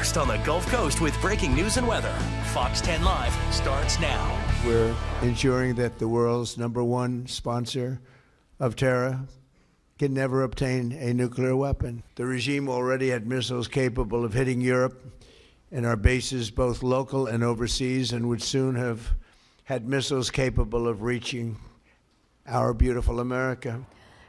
Coast on the Gulf Coast with breaking news and weather. Fox 10 Live starts now. We're ensuring that the world's #1 sponsor of terror can never obtain a nuclear weapon. The regime already had missiles capable of hitting Europe and our bases, both local and overseas, and would soon have had missiles capable of reaching our beautiful America.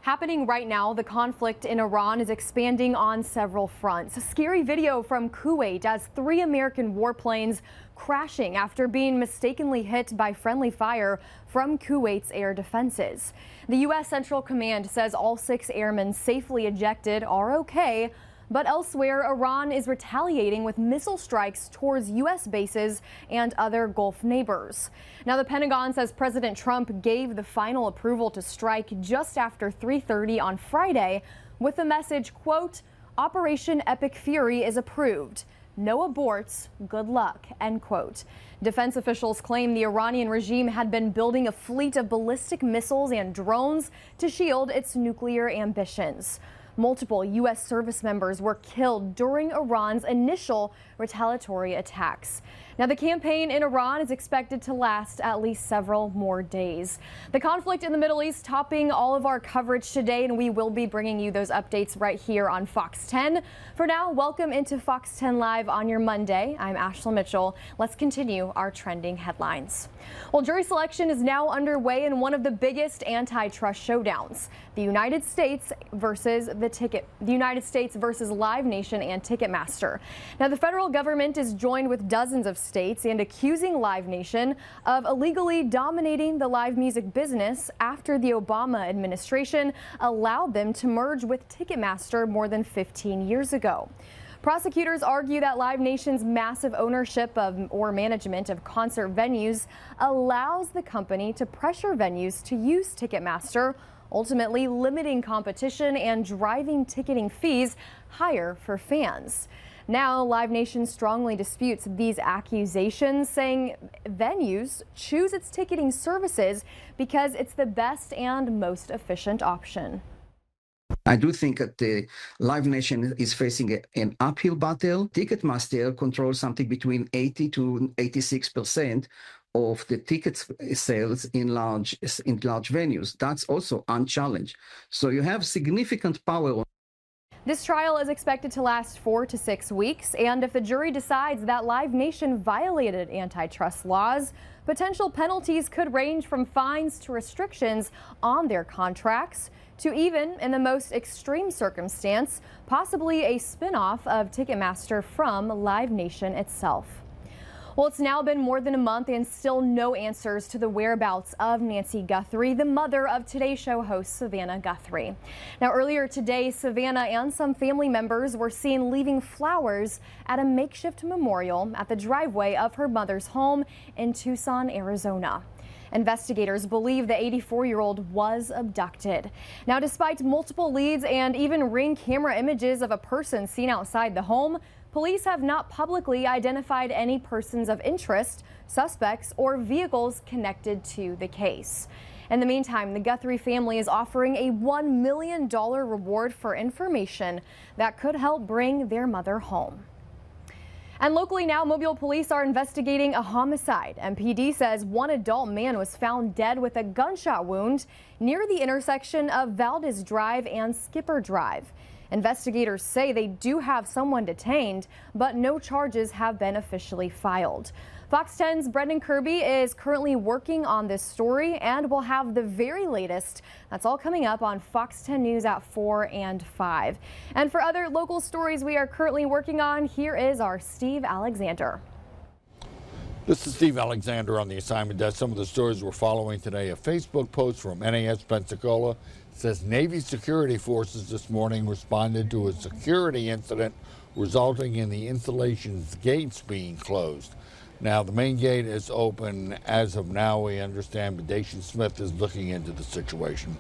Happening right now, the conflict in Iran is expanding on several fronts. A scary video from Kuwait as 3 American warplanes crashing after being mistakenly hit by friendly fire from Kuwait's air defenses. The U.S. Central Command says all 6 airmen safely ejected are okay. But elsewhere, Iran is retaliating with missile strikes towards U.S. bases and other Gulf neighbors. Now, the Pentagon says President Trump gave the final approval to strike just after 3:30 on Friday with the message, quote, "Operation Epic Fury is approved. No aborts. Good luck," end quote. Defense officials claim the Iranian regime had been building a fleet of ballistic missiles and drones to shield its nuclear ambitions. Multiple U.S. service members were killed during Iran's initial retaliatory attacks. Now, the campaign in Iran is expected to last at least several more days. The conflict in the Middle East topping all of our coverage today, and we will be bringing you those updates right here on Fox 10. For now, welcome into Fox 10 Live on your Monday. I'm Ashley Mitchell. Let's continue our trending headlines. Well, jury selection is now underway in one of the biggest antitrust showdowns. The United States versus Live Nation and Ticketmaster. Now, the federal government is joined with dozens of states and accusing Live Nation of illegally dominating the live music business after the Obama administration allowed them to merge with Ticketmaster more than 15 years ago. Prosecutors argue that Live Nation's massive ownership of or management of concert venues allows the company to pressure venues to use Ticketmaster, ultimately limiting competition and driving ticketing fees higher for fans. Now, Live Nation strongly disputes these accusations, saying venues choose its ticketing services because it's the best and most efficient option. I do think that the Live Nation is facing an uphill battle. Ticketmaster controls something between 80 to 86% of the ticket sales in large venues. That's also unchallenged. So you have significant power. This trial is expected to last 4 to 6 weeks, and if the jury decides that Live Nation violated antitrust laws, potential penalties could range from fines to restrictions on their contracts to even, in the most extreme circumstance, possibly a spin-off of Ticketmaster from Live Nation itself. Well, it's now been more than a month and still no answers to the whereabouts of Nancy Guthrie, the mother of Today Show host Savannah Guthrie. Now, earlier today, Savannah and some family members were seen leaving flowers at a makeshift memorial at the driveway of her mother's home in Tucson, Arizona. Investigators believe the 84-year-old was abducted. Now, despite multiple leads and even Ring camera images of a person seen outside the home, police have not publicly identified any persons of interest, suspects, or vehicles connected to the case. In the meantime, the Guthrie family is offering a $1 million reward for information that could help bring their mother home. And locally now, Mobile police are investigating a homicide. MPD says one adult man was found dead with a gunshot wound near the intersection of Valdez Drive and Skipper Drive. Investigators say they do have someone detained, but no charges have been officially filed. Fox 10's Brendan Kirby is currently working on this story, and we'll have the very latest. That's all coming up on Fox 10 News at 4 and 5. And for other local stories we are currently working on, here is our Steve Alexander. This is Steve Alexander on the assignment desk. Some of the stories we're following today. A Facebook post from NAS Pensacola says Navy security forces this morning responded to a security incident resulting in the installation's gates being closed. Now, the main gate is open as of now, we understand, but Dacian Smith is looking into the situation.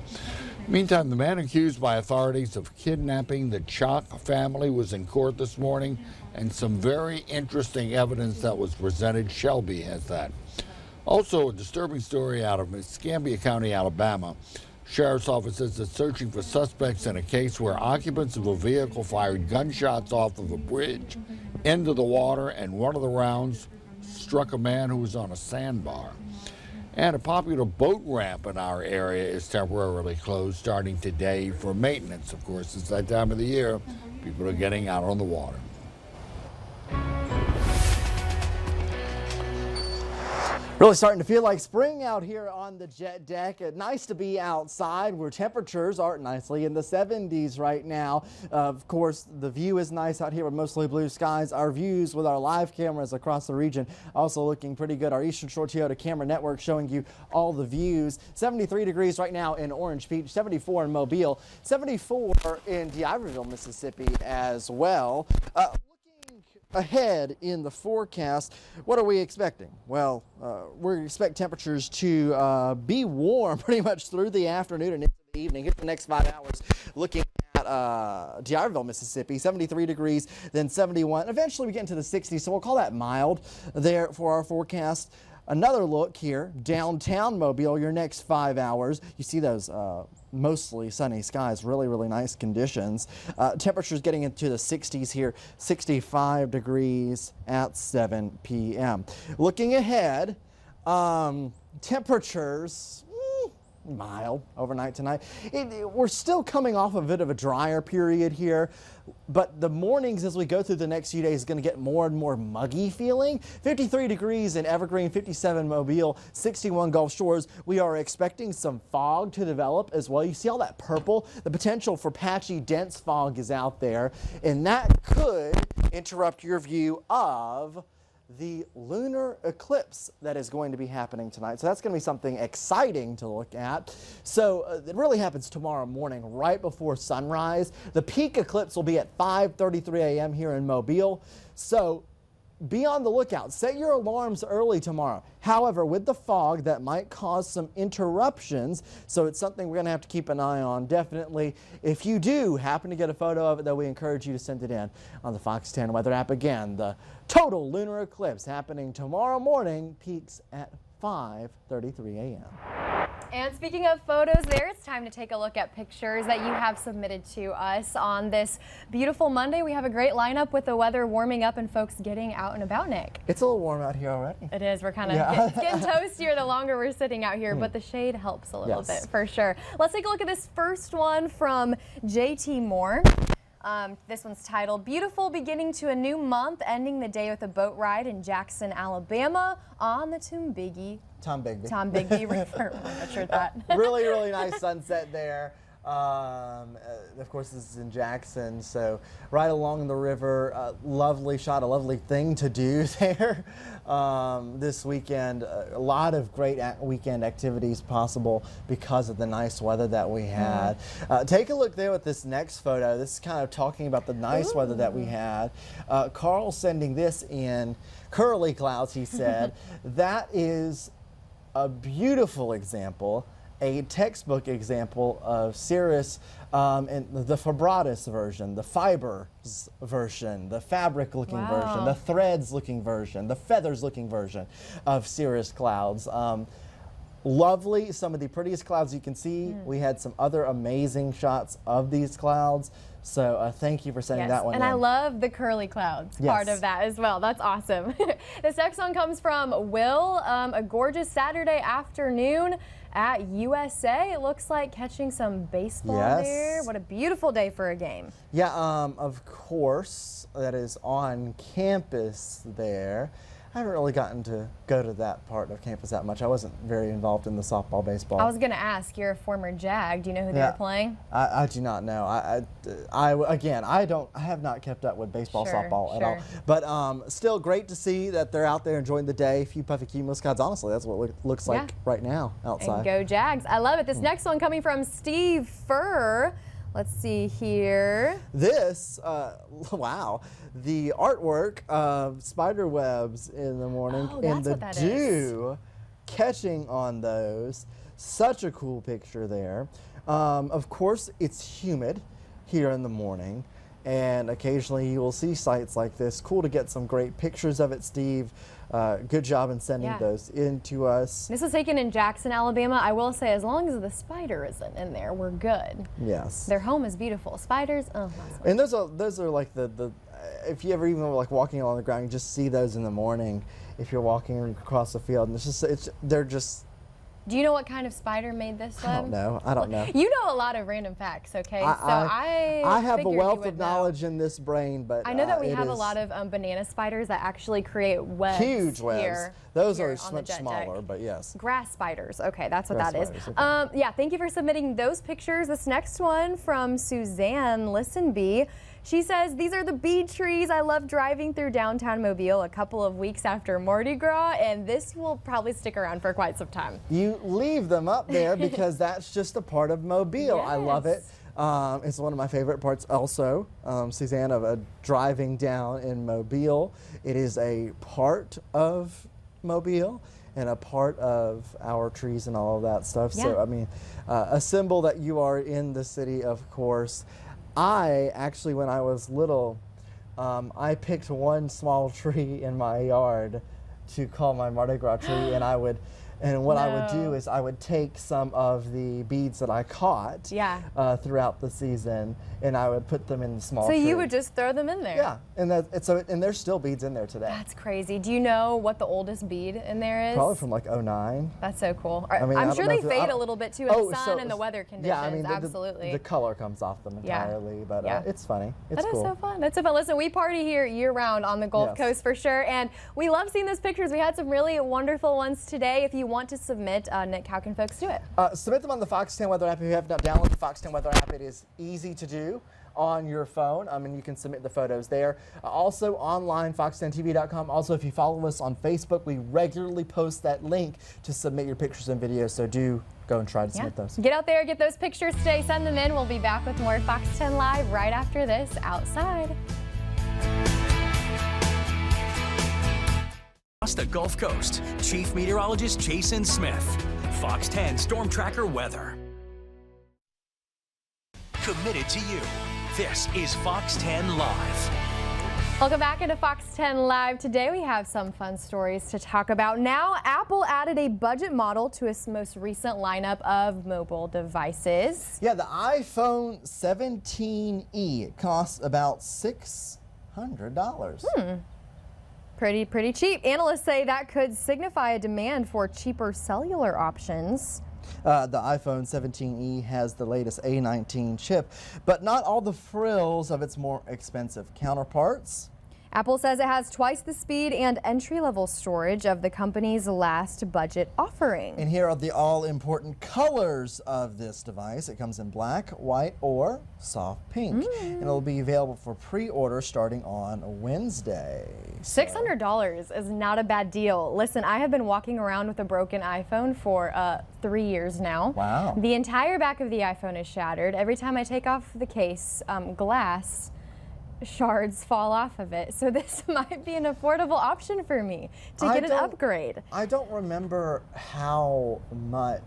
Meantime, the man accused by authorities of kidnapping the Chalk family was in court this morning, and some very interesting evidence that was presented. Shelby has that. Also, a disturbing story out of Escambia County, Alabama. Sheriff's office says it's searching for suspects in a case where occupants of a vehicle fired gunshots off of a bridge into the water, and one of the rounds struck a man who was on a sandbar. And a popular boat ramp in our area is temporarily closed starting today for maintenance. Of course, it's that time of the year. People are getting out on the water. Really starting to feel like spring out here on the jet deck. Nice to be outside where temperatures are nicely in the 70s right now. Of course, the view is nice out here with mostly blue skies. Our views with our live cameras across the region also looking pretty good. Our Eastern Shore Toyota camera network showing you all the views. 73 degrees right now in Orange Beach, 74 in Mobile, 74 in D'Iberville, Mississippi as well. Ahead in the forecast, what are we expecting? Well, we expect temperatures to be warm pretty much through the afternoon and into the evening. Here's the next 5 hours looking at D'Iberville, Mississippi, 73 degrees, then 71. Eventually we get into the 60s, so we'll call that mild there for our forecast. Another look here, downtown Mobile, your next 5 hours. You see those mostly sunny skies, really, really nice conditions. Temperatures getting into the 60s here, 65 degrees at 7 p.m. Looking ahead, temperatures mild overnight tonight. We're still coming off a bit of a drier period here, but the mornings as we go through the next few days is going to get more and more muggy feeling. 53 degrees in Evergreen, 57 Mobile, 61 Gulf Shores. We are expecting some fog to develop as well. You see all that purple? The potential for patchy, dense fog is out there, and that could interrupt your view of the lunar eclipse that is going to be happening tonight. So that's going to be something exciting to look at. So it really happens tomorrow morning right before sunrise. The peak eclipse will be at 5:33 a.m. here in Mobile. So be on the lookout. Set your alarms early tomorrow. However, with the fog, that might cause some interruptions, so it's something we're going to have to keep an eye on. Definitely, if you do happen to get a photo of it, though, we encourage you to send it in on the Fox 10 weather app. Again, the total lunar eclipse happening tomorrow morning, peaks at 5:33 a.m. And speaking of photos there, it's time to take a look at pictures that you have submitted to us on this beautiful Monday. We have a great lineup with the weather warming up and folks getting out and about, Nick. It's a little warm out here already. It is. We're kind of getting toastier the longer we're sitting out here, but the shade helps a little bit for sure. Let's take a look at this first one from JT Moore. This one's titled, Beautiful Beginning to a New Month, Ending the Day with a Boat Ride in Jackson, Alabama on the Tombigbee River. I butchered that. Really, really nice sunset there. Of course, this is in Jackson, so right along the river. Lovely shot, a lovely thing to do there this weekend. A lot of great weekend activities possible because of the nice weather that we had. Take a look there at this next photo. This is kind of talking about the nice weather that we had. Carl sending this in. Curly clouds, he said. That is a beautiful example, a textbook example of cirrus and the fibratus version, the fibers version, the fabric looking version, the threads looking version, the feathers looking version of cirrus clouds. Lovely, some of the prettiest clouds you can see. We had some other amazing shots of these clouds. So thank you for sending that one in. And I love the curly clouds part of that as well. That's awesome. This next one comes from Will. A gorgeous Saturday afternoon at USA. It looks like catching some baseball there. What a beautiful day for a game. Yeah, of course, that is on campus there. I haven't really gotten to go to that part of campus that much. I wasn't very involved in the softball, baseball. I was going to ask, you're a former Jag. Do you know who they were playing? I do not know. I have not kept up with baseball, softball at all. But still great to see that they're out there enjoying the day. A few puffy cumulus clouds. Honestly, that's what it looks like right now outside. And go Jags. I love it. This next one coming from Steve Furr. Let's see here. This, wow, the artwork of spider webs in the morning and the dew catching on those. Such a cool picture there. Of course, it's humid here in the morning. and occasionally you will see sites like this. Cool to get some great pictures of it, Steve. Good job in sending those in to us. This was taken in Jackson, Alabama. I will say, as long as the spider isn't in there, we're good. Yes. Their home is beautiful. Spiders, oh, not so much. And those are like the if you ever even like walking along the ground, you just see those in the morning if you're walking across the field, and they're just. Do you know what kind of spider made this web? I don't know. You know a lot of random facts, okay? I have a figured wealth you would of knowledge in this brain, but I know that we have a lot of banana spiders that actually create webs. Huge webs. Here, Those here are on the much jet smaller, deck. but yes. Grass spiders. Okay, that's what Grass that is. spiders, okay. Yeah, thank you for submitting those pictures. This next one from Suzanne Listenby. She says, these are the bead trees. I love driving through downtown Mobile a couple of weeks after Mardi Gras, and this will probably stick around for quite some time. You leave them up there because that's just a part of Mobile. I love it. It's one of my favorite parts also, Suzanne, of driving down in Mobile. It is a part of Mobile and a part of our trees and all of that stuff. Yeah. So, I mean, a symbol that you are in the city, of course. I actually, when I was little, I picked one small tree in my yard to call my Mardi Gras tree, and I would do is I would take some of the beads that I caught throughout the season, and I would put them in the small tree. So you would just throw them in there? Yeah, and there's still beads in there today. That's crazy. Do you know what the oldest bead in there is? Probably from like '09. That's so cool. I mean, I'm sure they fade a little bit too in the sun and the weather conditions. Yeah, I mean, absolutely. The color comes off them entirely, but it's funny. It's That cool. is so fun. That's so fun. Listen, we party here year-round on the Gulf Coast for sure, and we love seeing those pictures. We had some really wonderful ones today. If you want to submit, Nick, how can folks do it? Submit them on the Fox 10 Weather app. If you have not downloaded the Fox 10 Weather app, it is easy to do on your phone. And you can submit the photos there. Also online, fox10tv.com. Also, if you follow us on Facebook, we regularly post that link to submit your pictures and videos. So do go and try to submit those. Get out there, get those pictures today, send them in. We'll be back with more Fox 10 Live right after this outside. Across the Gulf Coast, Chief Meteorologist Jason Smith, Fox 10 Storm Tracker Weather. Committed to you. This is Fox 10 Live. Welcome back into Fox 10 Live. Today we have some fun stories to talk about. Now, Apple added a budget model to its most recent lineup of mobile devices. Yeah, the iPhone 17e. It costs about $600. Pretty cheap. Analysts say that could signify a demand for cheaper cellular options. The iPhone 17e has the latest A19 chip, but not all the frills of its more expensive counterparts. Apple says it has twice the speed and entry-level storage of the company's last budget offering. And here are the all-important colors of this device. It comes in black, white, or soft pink. And it'll be available for pre-order starting on Wednesday. $600 is not a bad deal. Listen, I have been walking around with a broken iPhone for 3 years now. Wow. The entire back of the iPhone is shattered. Every time I take off the case, glass shards fall off of it. So this might be an affordable option for me to get an upgrade. I don't remember how much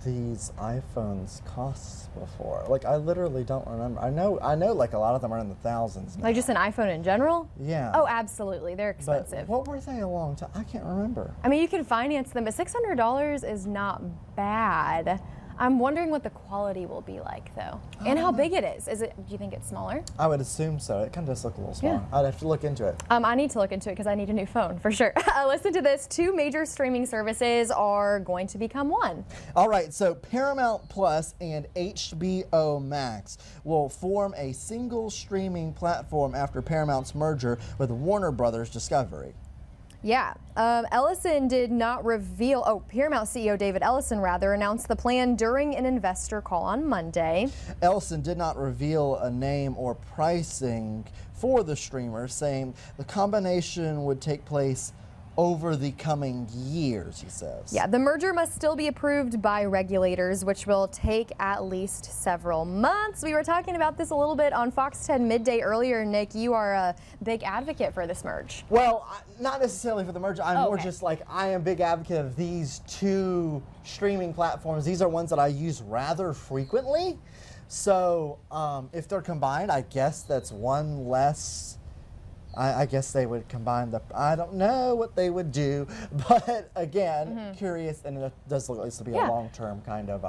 these iPhones cost before. Like, I literally don't remember. I know like a lot of them are in the thousands now. Like just an iPhone in general? Yeah. Oh, absolutely. They're expensive. But what were they a long time? I can't remember. I mean, you can finance them, but $600 is not bad. I'm wondering what the quality will be like, though, and how big it is. Do you think it's smaller? I would assume so. It kind of does look a little smaller. Yeah. I'd have to look into it. I need to look into it because I need a new phone for sure. Listen to this. 2 major streaming services are going to become one. All right, so Paramount Plus and HBO Max will form a single streaming platform after Paramount's merger with Warner Brothers Discovery. Yeah, Ellison did not reveal, Paramount CEO David Ellison announced the plan during an investor call on Monday. Ellison did not reveal a name or pricing for the streamer, saying the combination would take place over the coming years, he says. Yeah, the merger must still be approved by regulators, which will take at least several months. We were talking about this a little bit on Fox 10 Midday earlier. Nick, you are a big advocate for this merge. Well, not necessarily for the merger. I'm more just like, I am a big advocate of these 2 streaming platforms. These are ones that I use rather frequently. So if they're combined, I guess that's one less. I guess they would combine the. I don't know what they would do, but again, curious, and it does look like this to be a long-term kind of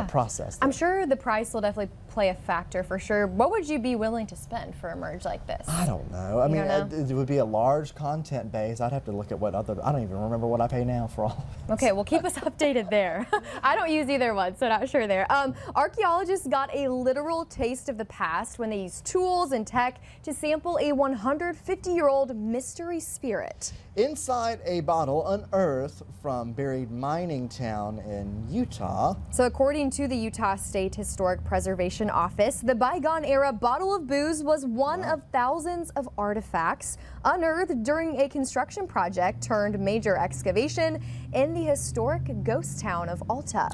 process. I'm sure the price will definitely play a factor for sure. What would you be willing to spend for a merge like this? I don't know. I mean, it would be a large content base. I'd have to look at what other. I don't even remember what I pay now for all of it. Okay, well, keep us updated there. I don't use either one, so not sure there. Archaeologists got a literal taste of the past when they used tools and tech to sample a 150-year-old mystery spirit. Inside a bottle unearthed from buried mining town in Utah. So according to the Utah State Historic Preservation Office, the bygone era bottle of booze was one of thousands of artifacts unearthed during a construction project turned major excavation in the historic ghost town of Alta.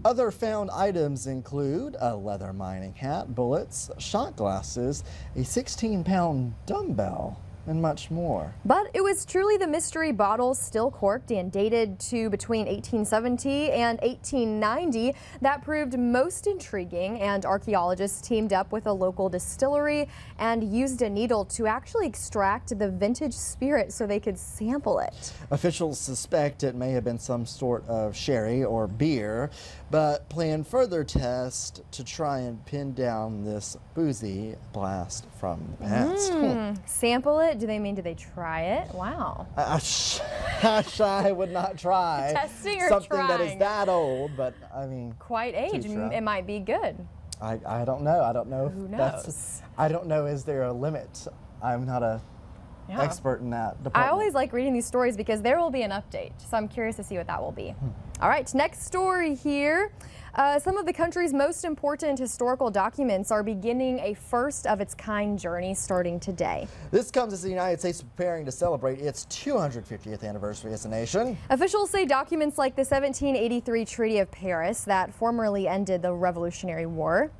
Other found items include a leather mining hat, bullets, shot glasses, a 16-pound dumbbell, and much more. But it was truly the mystery bottle, still corked and dated to between 1870 and 1890, that proved most intriguing, and archaeologists teamed up with a local distillery and used a needle to actually extract the vintage spirit so they could sample it. Officials suspect it may have been some sort of sherry or beer, but plan further tests to try and pin down this boozy blast from the past. Sample it? Do they try it? Wow. I would not try Testing or something trying? that is that old, but I mean, Quite age. It might be good. I don't know. I don't know. Who if knows? I don't know. Is there a limit? I'm not a expert in that department. I always like reading these stories because there will be an update, so I'm curious to see what that will be. All right, next story here. Some of the country's most important historical documents are beginning a first-of-its-kind journey starting today. This comes as the United States is preparing to celebrate its 250th anniversary as a nation. Officials say documents like the 1783 Treaty of Paris that formerly ended the Revolutionary War,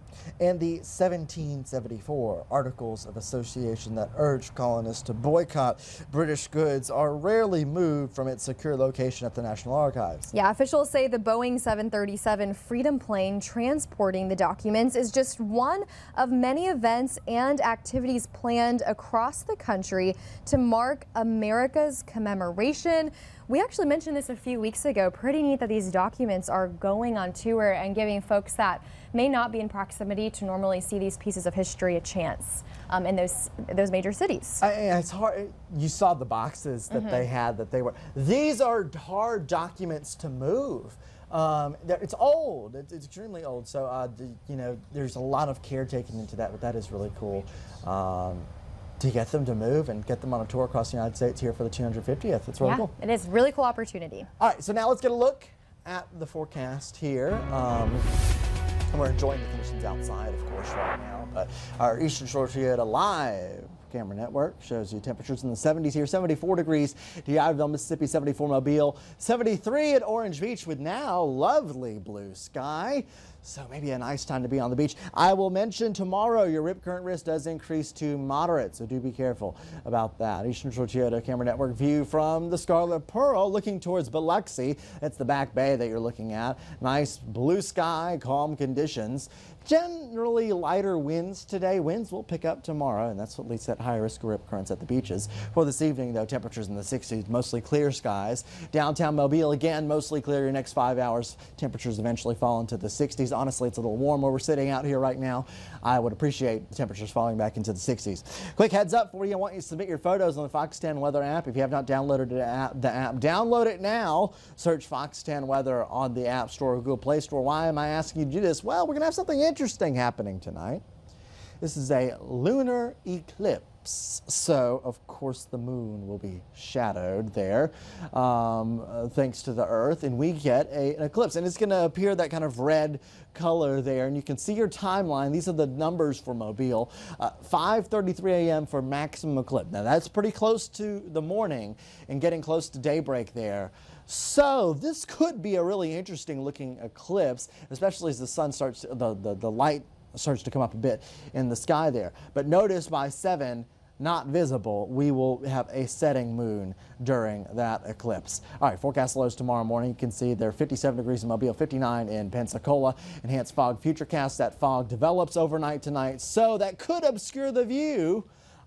and the 1774 Articles of Association that urged colonists to boycott British goods are rarely moved from its secure location at the National Archives. Yeah, officials say the Boeing 737 Freedom plane transporting the documents is just one of many events and activities planned across the country to mark America's commemoration. We actually mentioned this a few weeks ago. Pretty neat that these documents are going on tour and giving folks that may not be in proximity to normally see these pieces of history a chance in those major cities. It's hard. You saw the boxes that they had that they were. These are hard documents to move. It's old. It's extremely old. So you know, there's a lot of care taken into that. But that is really cool. To get them to move and get them on a tour across the United States here for the 250th. It's really cool. It is a really cool opportunity. All right, so now let's get a look at the forecast here. And we're enjoying the conditions outside, of course, right now. But our Eastern Shore Toyota Live camera network shows you temperatures in the 70s here, 74 degrees to Iberville, Mississippi, 74 Mobile, 73 at Orange Beach with now lovely blue sky. So maybe a nice time to be on the beach. I will mention tomorrow your rip current risk does increase to moderate, so do be careful about that. Eastern Shore Toyota camera network view from the Scarlet Pearl looking towards Biloxi. That's the back bay that you're looking at. Nice blue sky, calm conditions. Generally lighter winds today. Winds will pick up tomorrow, and that's what leads to that high risk of rip currents at the beaches. For this evening, though, temperatures in the 60s, mostly clear skies. Downtown Mobile, again, mostly clear. Your next 5 hours, temperatures eventually fall into the 60s. Honestly, it's a little warm where we're sitting out here right now. I would appreciate the temperatures falling back into the 60s. Quick heads up for you. I want you to submit your photos on the Fox 10 Weather app. If you have not downloaded the app, download it now. Search Fox 10 Weather on the App Store or Google Play Store. Why am I asking you to do this? Well, we're going to have something interesting happening tonight. This is a lunar eclipse, so of course the moon will be shadowed there thanks to the Earth, and we get an eclipse, and it's going to appear that kind of red color there, and you can see your timeline. These are the numbers for Mobile. 5:33 a.m. for maximum eclipse. Now that's pretty close to the morning and getting close to daybreak there. So this could be a really interesting looking eclipse, especially as the sun starts, the light starts to come up a bit in the sky there. But notice by 7, not visible. We will have a setting moon during that eclipse. All right, forecast lows tomorrow morning. You can see they're 57 degrees in Mobile, 59 in Pensacola. Enhanced fog futurecast. That fog develops overnight tonight, so that could obscure the view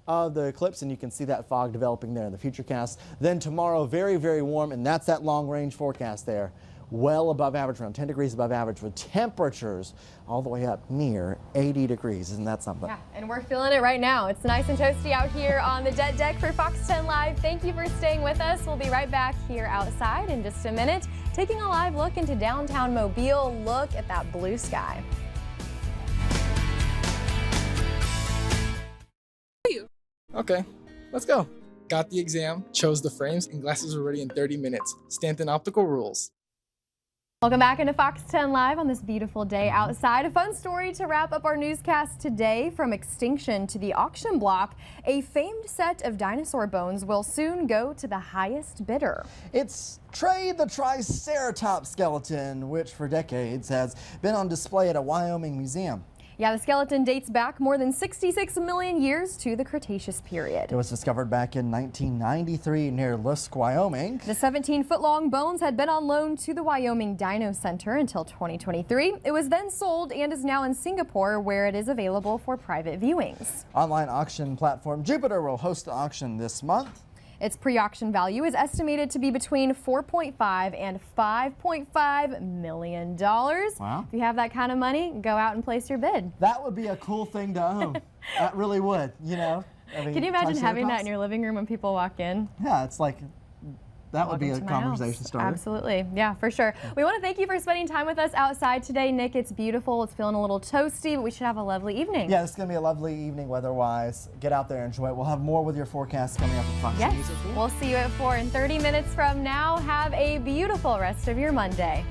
of the eclipse, and you can see that fog developing there in the futurecast. Then tomorrow, very, very warm, and that's that long-range forecast there. Well above average, around 10 degrees above average, with temperatures all the way up near 80 degrees. Isn't that something? Yeah, and we're feeling it right now. It's nice and toasty out here on the deck for Fox 10 Live. Thank you for staying with us. We'll be right back here outside in just a minute, taking a live look into downtown Mobile. Look at that blue sky. Okay, let's go. Got the exam, chose the frames, and glasses were ready in 30 minutes. Stanton Optical rules. Welcome back into Fox 10 Live on this beautiful day outside. A fun story to wrap up our newscast today. From extinction to the auction block, a famed set of dinosaur bones will soon go to the highest bidder. It's Trey the Triceratops skeleton, which for decades has been on display at a Wyoming museum. Yeah, the skeleton dates back more than 66 million years to the Cretaceous period. It was discovered back in 1993 near Lusk, Wyoming. The 17-foot-long bones had been on loan to the Wyoming Dino Center until 2023. It was then sold and is now in Singapore, where it is available for private viewings. Online auction platform Jupiter will host the auction this month. Its pre-auction value is estimated to be between $4.5 and $5.5 million. Wow. If you have that kind of money, go out and place your bid. That would be a cool thing to own. That really would, you know. I mean, Can you imagine having that in Triceratops? your living room when people walk in? Yeah, it's like, that would be a Welcome to my conversation house. starter. Absolutely. Yeah, for sure. We want to thank you for spending time with us outside today. Nick, it's beautiful. It's feeling a little toasty, but we should have a lovely evening. Yeah, it's going to be a lovely evening weather-wise. Get out there and enjoy it. We'll have more with your forecast coming up at Fox Yes. News at 4. We'll see you at 4 in 30 minutes from now. Have a beautiful rest of your Monday.